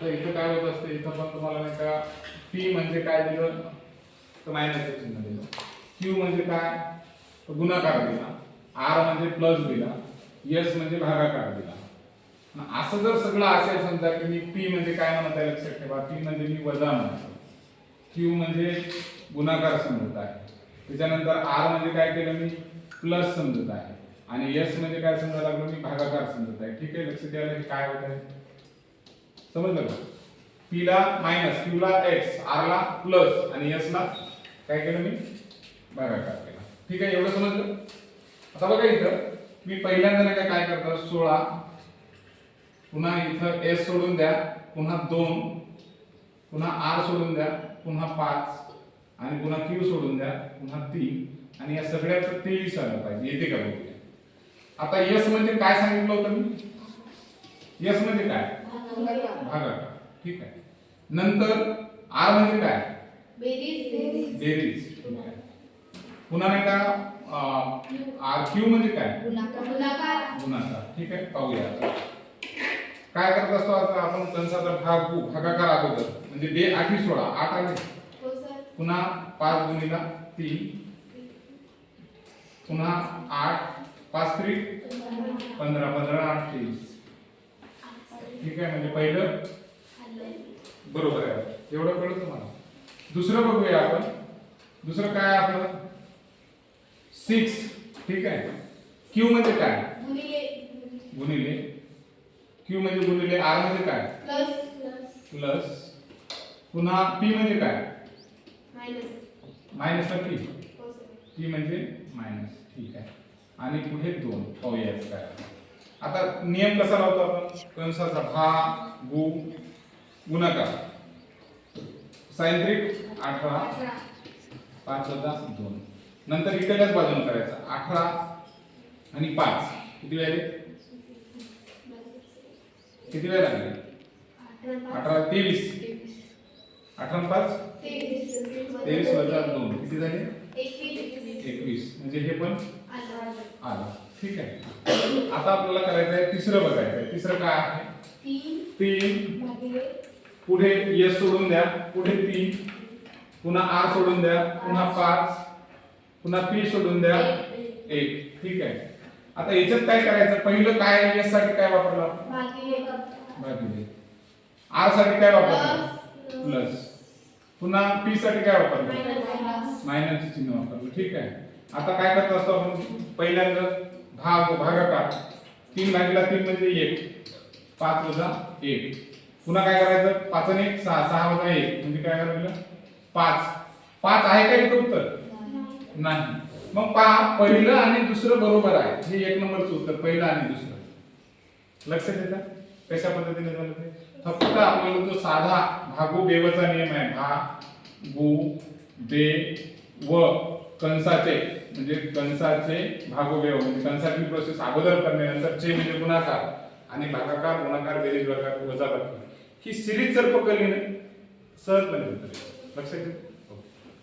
तर इथं काय होत असते, इथं पण तुम्हाला नाही का पी म्हणजे काय दिलं तर मायनसचं चिन्ह दिलं, क्यू म्हणजे काय तर गुणाकार दिला, आर म्हणजे प्लस दिला, एस म्हणजे भागाकार दिला. असं जर सगळं असेल समजा की मी पी म्हणजे काय म्हणत आहे लक्षात ठेवा, पी म्हणजे मी वजा म्हणतो, क्यू म्हणजे गुणाकार समजत आहे, त्याच्यानंतर आर म्हणजे काय केलं मी प्लस समजत आहे, आणि एस म्हणजे काय समजायला लागलो मी भागाकार समजत आहे. ठीक आहे, लक्ष द्यायला हे काय होत आहे समजलं का? पी ला मायनस, क्यू ला एक्स, आर ला प्लस आणि एस ला काय केलं मी भागाकार केला. ठीक आहे, एवढं समजलं. आता बघा इथं मी पहिल्यांदा नाही काय करतो 16, पुन्हा इथं एस सोडून द्या, पुन्हा 2, पुन्हा आर सोडून द्या, पुन्हा 5 आणि पुन्हा क्यू सोडून द्या, पुन्हा 3 आणि या सगळ्याचं 23 आलं पाहिजे. येते का बघूया. आता एस म्हणजे काय सांगितलं होतं मी, एस म्हणजे काय भागाकार. ठीक आहे, नंतर आर म्हणजे काय बेरीज. ठीक आहे, पुन्हा नाही का आर क्यू म्हणजे काय गुणाकार. ठीक आहे, पाहूया काय करत असतो आता आपण कंसाचा भागाकार अगोदर म्हणजे 2 8 16 8 आले, पुन्हा 5 गुणिला 3, पुन्हा 8 5 3 15 15 8 23. ठीक आहे, म्हणजे पहिलं बरोबर आहे. एवढं कळलं तुम्हाला. दुसरं बघूया आपण. दुसरं काय आपलं 6. ठीक आहे, क्यू म्हणजे काय गुणिले, क्यू म्हणजे गुणिले, आर म्हणजे काय प्लस, पुन्हा पी म्हणजे काय मायनस ला पी म्हणजे मायनस. ठीक आहे, आणि पुढे 2 पाहूया काय. आता नियम कसा लावतो आपण, कंसाचा गुणाकार साइन 18 5 वजा 2, नंतर इकडल्याच बाजूने करायचा 18 आणि 5 किती वेळ लागले 18 23, 18 5 23 वजा 2 किती झाले 21, म्हणजे हे पण आलं. ठीक आहे, आता आपल्याला करायचं आहे तिसरं बघायचं आहे. तिसरं काय आहे 3 पुढे एस सोडून द्या, पुढे 3, पुन्हा आर सोडून द्या, पुन्हा 5, पुन्हा पी सोडून द्या 1. ठीक आहे, आता याच्यात काय करायचं, पहिलं काय एस साठी काय वापरला भागिले, आर साठी काय वापरलं प्लस, पुन्हा पी साठी काय वापरलं मायनसचे चिन्ह वापरलं. ठीक आहे, आता काय करत असतो आपण पहिल्यांदा भागाकार 3 भागिले 3 म्हणजे 1, 5 वजा 1, पुन्हा काय करायचं 5 आणि 1 6, 6 वजा 1 म्हणजे काय करायचं 5. 5 आहे का इथं उत्तर नाही. मग पहा पहिलं आणि दुसरं बरोबर आहे, हे 1 नंबरचं उत्तर पहिलं आणि दुसरं. लक्षात येतं कशा पद्धतीने झालं ते. फक्त आपल्याला जो साधा भागू बेवचा नियम आहे, भागू बे व कंसाचे म्हणजे कंसाचे भागोबेव म्हणजे कंसाची प्रोसेस अगोदर करणे, नंतर चे म्हणजे गुणाकार आणि भागाकार गुणाकार बेरीज वजाबाकी, ही सिरीज जर पकडली ना सहजपणे होते. लक्षात